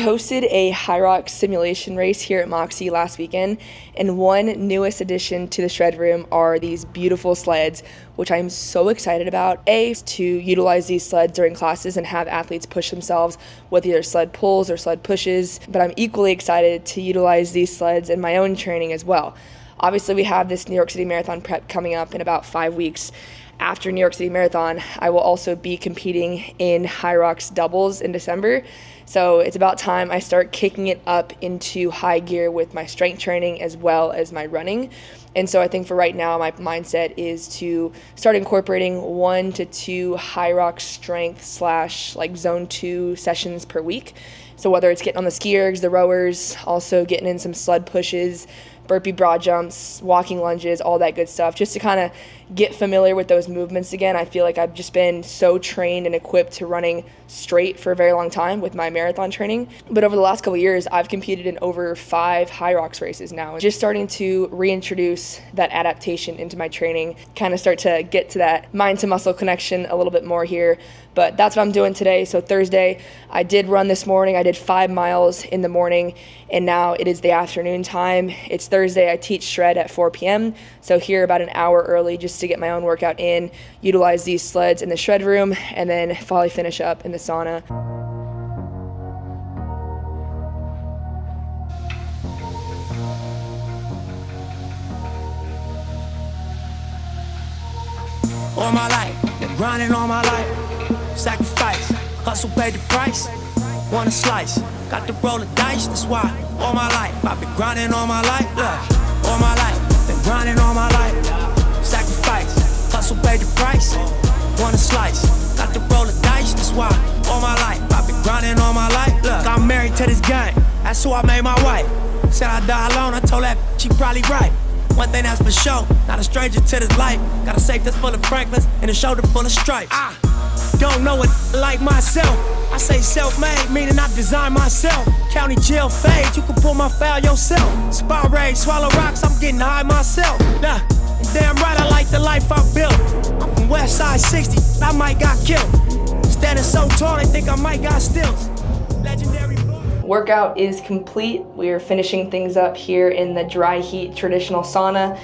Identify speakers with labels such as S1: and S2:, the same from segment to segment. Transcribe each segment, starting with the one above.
S1: hosted a high rock simulation race here at Moxy last weekend, and one newest addition to the shred room are these beautiful sleds, which I'm so excited about. A, to utilize these sleds during classes and have athletes push themselves with either sled pulls or sled pushes, but I'm equally excited to utilize these sleds in my own training as well. Obviously, we have this New York City Marathon prep coming up in about 5 weeks. After New York City Marathon, I will also be competing in High Rocks doubles in December. So it's about time I start kicking it up into high gear with my strength training as well as my running. And so I think for right now, my mindset is to start incorporating 1 to 2 high rock strength / like zone 2 sessions per week. So whether it's getting on the ski ergs, the rowers, also getting in some sled pushes, burpee broad jumps, walking lunges, all that good stuff, just to kind of get familiar with those movements again. I feel like I've just been so trained and equipped to running straight for a very long time with my marathon training. But over the last couple of years, I've competed in over 5 high rocks races now. Just starting to reintroduce that adaptation into my training, kind of start to get to that mind to muscle connection a little bit more here. But that's what I'm doing today. So Thursday, I did run this morning. I did 5 miles in the morning, and now it is the afternoon time. It's Thursday. I teach shred at 4 p.m. So here about an hour early just to get my own workout in, utilize these sleds in the shred room, and then finally finish up in the sauna.
S2: All my life, been grinding all my life. Sacrifice, hustle paid the price. Want a slice, got to roll the dice. That's why all my life I've been grinding all my life. Look, all my life, been grinding all my life. Sacrifice, hustle paid the price. Want a slice, got to roll the dice. That's why all my life I've been grinding all my life. Look, I'm married to this game. That's who I made my wife. Said I die alone. I told that she probably right. One thing that's for sure, not a stranger to this life. Got a safe that's full of Franklins and a shoulder full of stripes. Don't know it like myself. I say self-made, meaning I design myself. County jail fade, you can pull my foul yourself. Spot raid, swallow rocks, I'm getting high myself. Nah, and damn right I like the life I built. I'm from West Side 60, I might got killed. Standing so tall, they think I might got stilts. Legendary.
S1: Workout is complete. We are finishing things up here in the dry heat traditional sauna.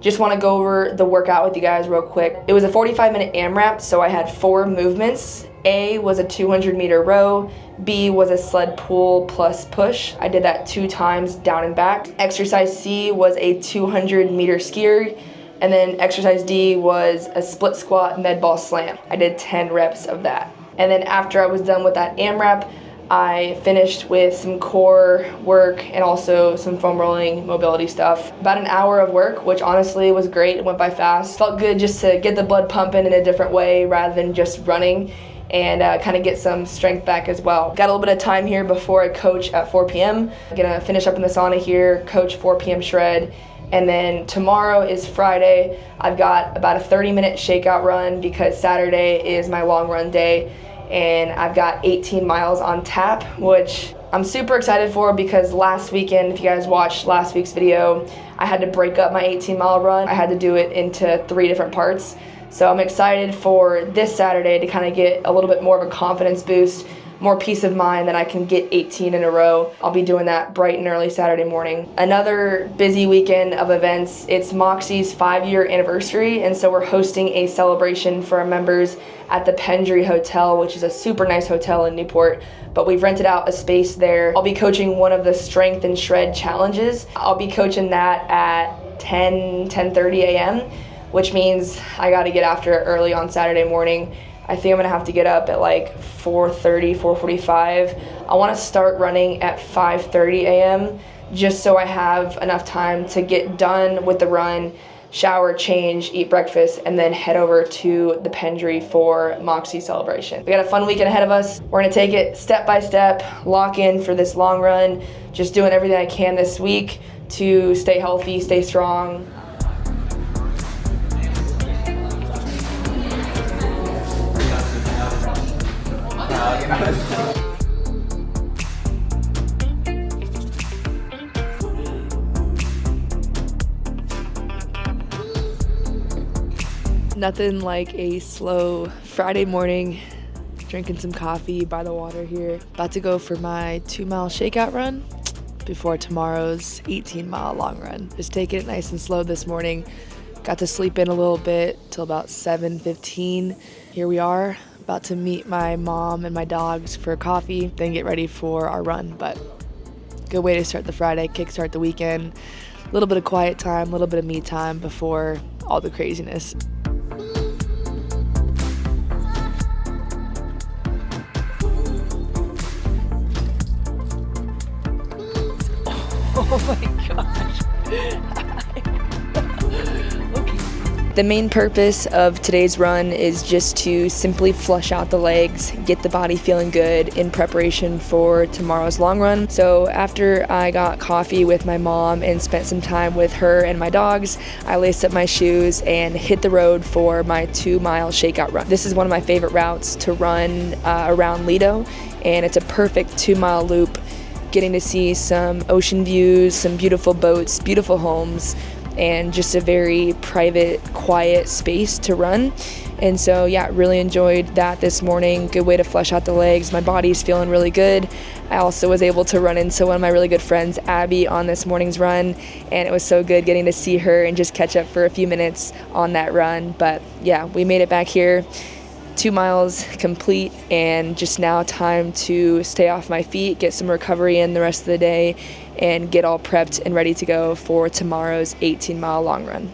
S1: Just want to go over the workout with you guys real quick. It was a 45-minute AMRAP, so I had 4 movements. A was a 200-meter row. B was a sled pull plus push. I did that 2 times down and back. Exercise C was a 200-meter ski erg. And then exercise D was a split squat med ball slam. I did 10 reps of that. And then after I was done with that AMRAP, I finished with some core work and also some foam rolling mobility stuff. About an hour of work, which honestly was great. It went by fast. Felt good just to get the blood pumping in a different way rather than just running, and kind of get some strength back as well. Got a little bit of time here before I coach at 4 p.m. I'm gonna finish up in the sauna here, coach 4 p.m. shred. And then tomorrow is Friday. I've got about a 30-minute shakeout run because Saturday is my long run day. And I've got 18 miles on tap, which I'm super excited for because last weekend, if you guys watched last week's video, I had to break up my 18-mile run. I had to do it into 3 different parts. So I'm excited for this Saturday to kind of get a little bit more of a confidence boost, more peace of mind that I can get 18 in a row. I'll be doing that bright and early Saturday morning. Another busy weekend of events. It's Moxy's 5-year anniversary, and so we're hosting a celebration for our members at the Pendry Hotel, which is a super nice hotel in Newport, but we've rented out a space there. I'll be coaching one of the strength and shred challenges. I'll be coaching that at 10:30 a.m., which means I gotta get after it early on Saturday morning. I think I'm gonna have to get up at like 4:30, 4:45. I wanna start running at 5:30 a.m. just so I have enough time to get done with the run, shower, change, eat breakfast, and then head over to the Pendry for Moxy celebration. We got a fun weekend ahead of us. We're gonna take it step by step, lock in for this long run, just doing everything I can this week to stay healthy, stay strong. Nothing like a slow Friday morning drinking some coffee by the water here. About to go for my 2-mile shakeout run before tomorrow's 18-mile long run. Just taking it nice and slow this morning. Got to sleep in a little bit till about 7:15. Here we are, about to meet my mom and my dogs for coffee, then get ready for our run. But good way to start the Friday, kickstart the weekend. A little bit of quiet time, a little bit of me time before all the craziness. Oh my gosh. The main purpose of today's run is just to simply flush out the legs, get the body feeling good in preparation for tomorrow's long run. So after I got coffee with my mom and spent some time with her and my dogs, I laced up my shoes and hit the road for my 2-mile shakeout run. This is one of my favorite routes to run around Lido, and it's a perfect 2-mile loop, getting to see some ocean views, some beautiful boats, beautiful homes, and just a very private, quiet space to run. And so yeah, really enjoyed that this morning. Good way to flush out the legs. My body's feeling really good. I also was able to run into one of my really good friends, Abby, on this morning's run, and it was so good getting to see her and just catch up for a few minutes on that run. But yeah, we made it back here. 2 miles complete, and just now time to stay off my feet, get some recovery in the rest of the day, and get all prepped and ready to go for tomorrow's 18-mile long run.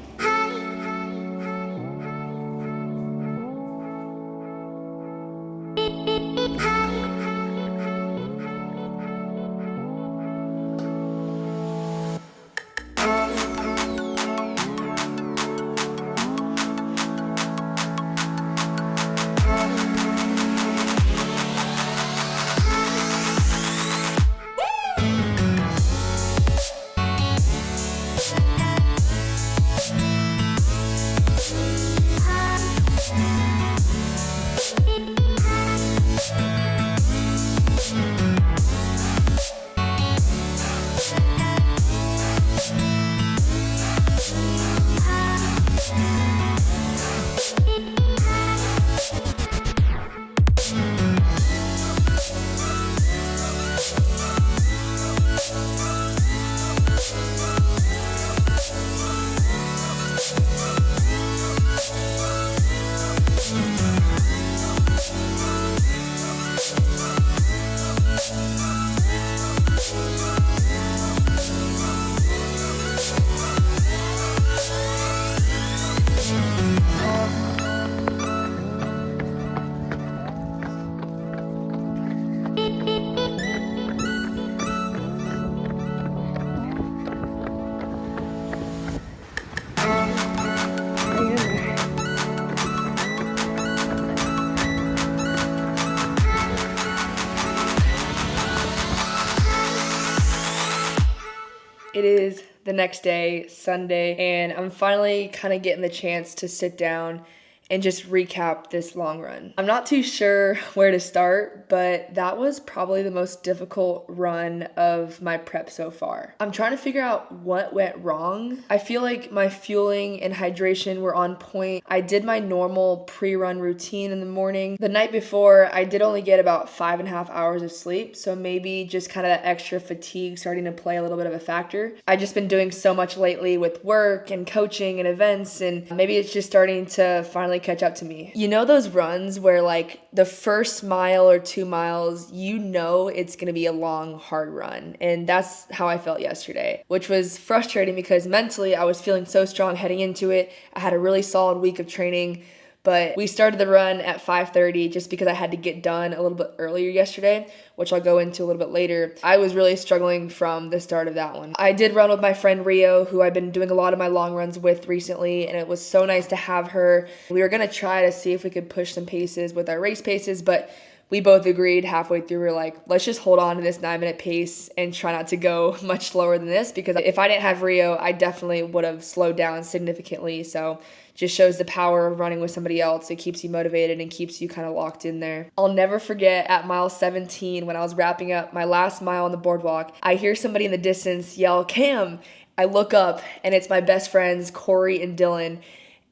S1: It is the next day, Sunday, and I'm finally kind of getting the chance to sit down and just recap this long run. I'm not too sure where to start, but that was probably the most difficult run of my prep so far. I'm trying to figure out what went wrong. I feel like my fueling and hydration were on point. I did my normal pre-run routine in the morning. The night before, I did only get about 5.5 hours of sleep, so maybe just kind of that extra fatigue starting to play a little bit of a factor. I've just been doing so much lately with work and coaching and events, and maybe it's just starting to finally catch up to me. You know those runs where like the first mile or 2 miles, you know it's gonna be a long, hard run. And that's how I felt yesterday, which was frustrating because mentally I was feeling so strong heading into it. I had a really solid week of training, but we started the run at 5:30 just because I had to get done a little bit earlier yesterday, which I'll go into a little bit later. I was really struggling from the start of that one. I did run with my friend Rio, who I've been doing a lot of my long runs with recently, and it was so nice to have her. We were gonna try to see if we could push some paces with our race paces, but we both agreed halfway through, we're like, let's just hold on to this 9-minute pace and try not to go much slower than this, because if I didn't have Rio, I definitely would have slowed down significantly. So just shows the power of running with somebody else. It keeps you motivated and keeps you kind of locked in there. I'll never forget at mile 17 when I was wrapping up my last mile on the boardwalk, I hear somebody in the distance yell, "Cam!" I look up and it's my best friends, Corey and Dylan.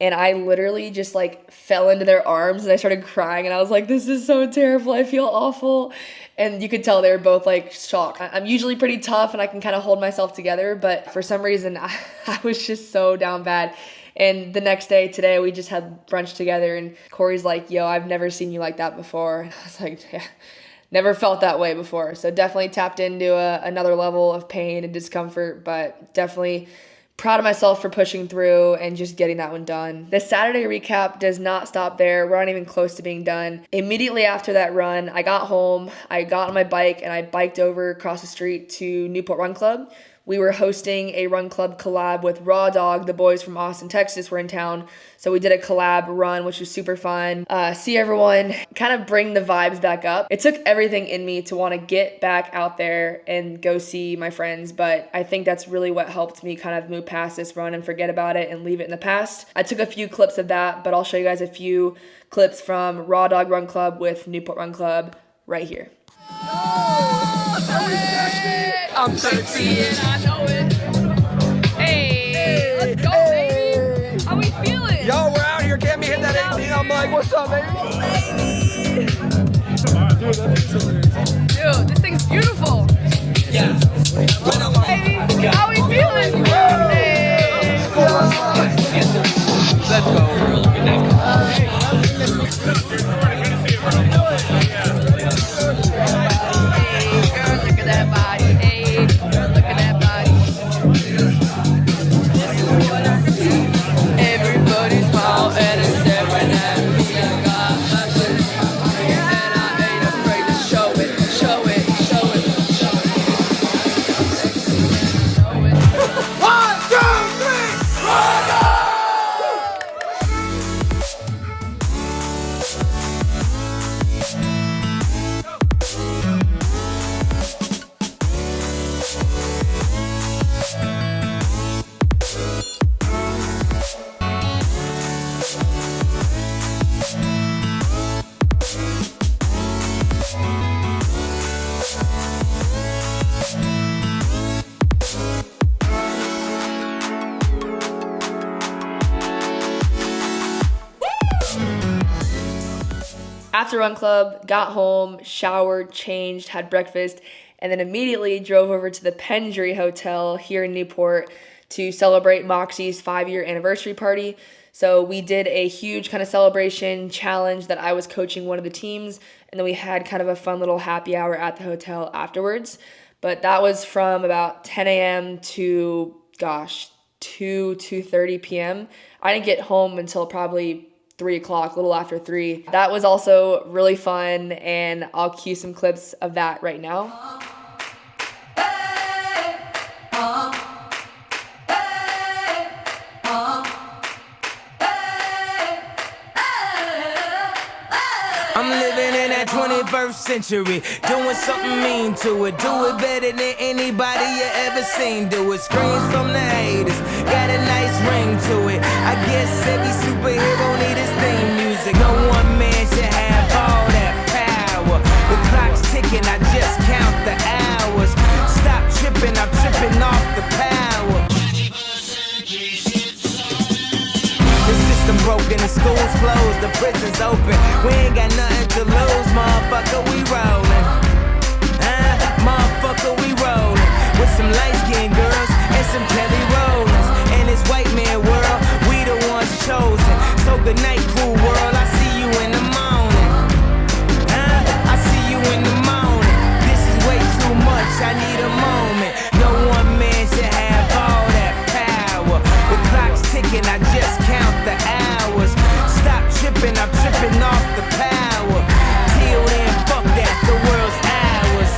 S1: and I literally just like fell into their arms and I started crying and I was like, this is so terrible, I feel awful. And you could tell they were both like shocked. I'm usually pretty tough and I can kind of hold myself together, but for some reason I was just so down bad. And the next day, today, we just had brunch together and Corey's like, yo, I've never seen you like that before. And I was like, yeah, never felt that way before. So definitely tapped into another level of pain and discomfort, but definitely proud of myself for pushing through and just getting that one done. The Saturday recap does not stop there. We're not even close to being done. Immediately after that run, I got home, I got on my bike, and I biked over across the street to Newport Run Club. We were hosting a run club collab with Rawdawg. The boys from Austin, Texas were in town. So we did a collab run, which was super fun. See everyone, kind of bring the vibes back up. It took everything in me to want to get back out there and go see my friends, but I think that's really what helped me kind of move past this run and forget about it and leave it in the past. I took a few clips of that, but I'll show you guys a few clips from Rawdawg Run Club with Newport Run Club right here.
S3: I'm sexy and I know it. Hey, let's go, baby. How we feeling?
S4: Yo, we're out here. Get me hit that 18. I'm like, what's up, baby?
S3: Dude, this thing's beautiful.
S4: Yeah.
S3: Baby, how we feeling? Hey.
S4: Let's go.
S1: After Run Club, got home, showered, changed, had breakfast, and then immediately drove over to the Pendry Hotel here in Newport to celebrate Moxy's 5-year anniversary party. So we did a huge kind of celebration challenge that I was coaching one of the teams, and then we had kind of a fun little happy hour at the hotel afterwards. But that was from about 10 a.m. to, 2:30 p.m. I didn't get home until probably 3 o'clock, a little after 3. That was also really fun, and I'll cue some clips of that right now.
S2: I'm living in that 21st century, doing something mean to it. Do it better than anybody you ever seen. Do it. Screams from the haters, got a nice ring to it. I guess every superhero need his theme music. No one man should have all that power. The clock's ticking, I just count the hours. Stop tripping, I'm tripping off the power. The system broken, the school's closed, the prison's open. We ain't got nothing to lose, motherfucker, we rollin'. Motherfucker, we rollin'. With some light-skinned girls and some Kelly Rollins. In this white man world, we the ones chosen. So good night, cool world, I see you in the morning. I see you in the morning. This is way too much, I need a moment. No one man should have all that power. The clock's ticking, I just count the hours. Stop tripping, I'm tripping off the power. Till then, fuck that, the world's ours.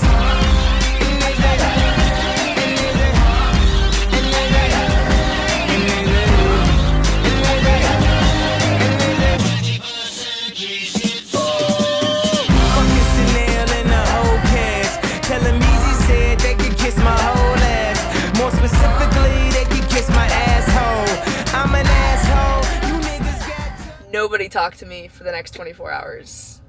S2: Fucking Chanel and the whole cast. Tell them Easy said they could kiss my whole ass. More specifically, they could kiss my asshole. I'm an asshole, you niggas got.
S1: Nobody talked to me for the next 24 hours.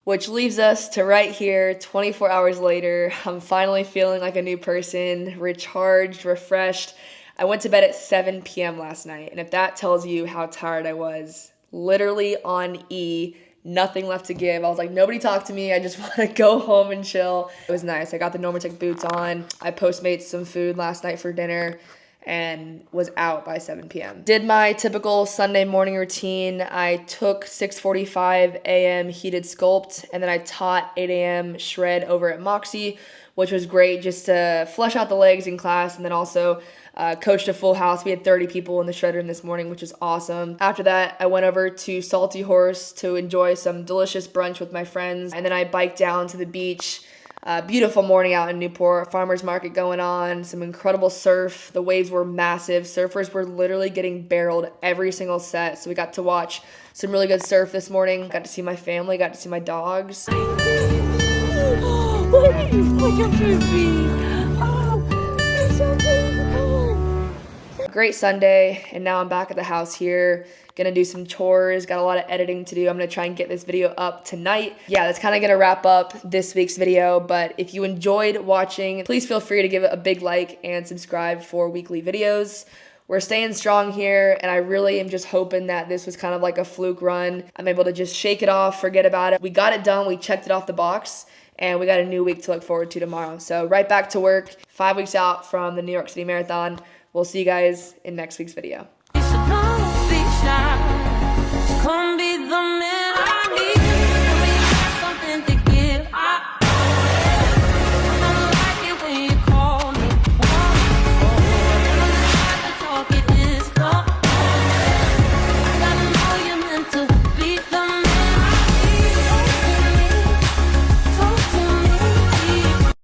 S1: Which leaves us to right here, 24 hours later. I'm finally feeling like a new person, recharged, refreshed. I went to bed at 7 p.m. last night, and if that tells you how tired I was, literally on E, nothing left to give. I was like, nobody talk to me. I just want to go home and chill. It was nice. I got the Normatec boots on. I Postmates some food last night for dinner and was out by 7 p.m. Did my typical Sunday morning routine. I took 6:45 a.m. heated sculpt, and then I taught 8 a.m. shred over at Moxy, which was great just to flush out the legs in class, and then also coached a full house. We had 30 people in the shred room this morning, which is awesome. After that, I went over to Salty Horse to enjoy some delicious brunch with my friends, and then I biked down to the beach. Beautiful morning out in Newport, farmers market going on, some incredible surf. The waves were massive. Surfers were literally getting barreled every single set, so we got to watch some really good surf this morning. Got to see my family, got to see my dogs. Great Sunday, and now I'm back at the house here. Gonna do some chores, got a lot of editing to do. I'm gonna try and get this video up tonight. Yeah, that's kind of gonna wrap up this week's video, but if you enjoyed watching, please feel free to give it a big like and subscribe for weekly videos. We're staying strong here, and I really am just hoping that this was kind of like a fluke run. I'm able to just shake it off, forget about it. We got it done, we checked it off the box, and we got a new week to look forward to tomorrow. So right back to work, 5 weeks out from the New York City Marathon. We'll see you guys in next week's video.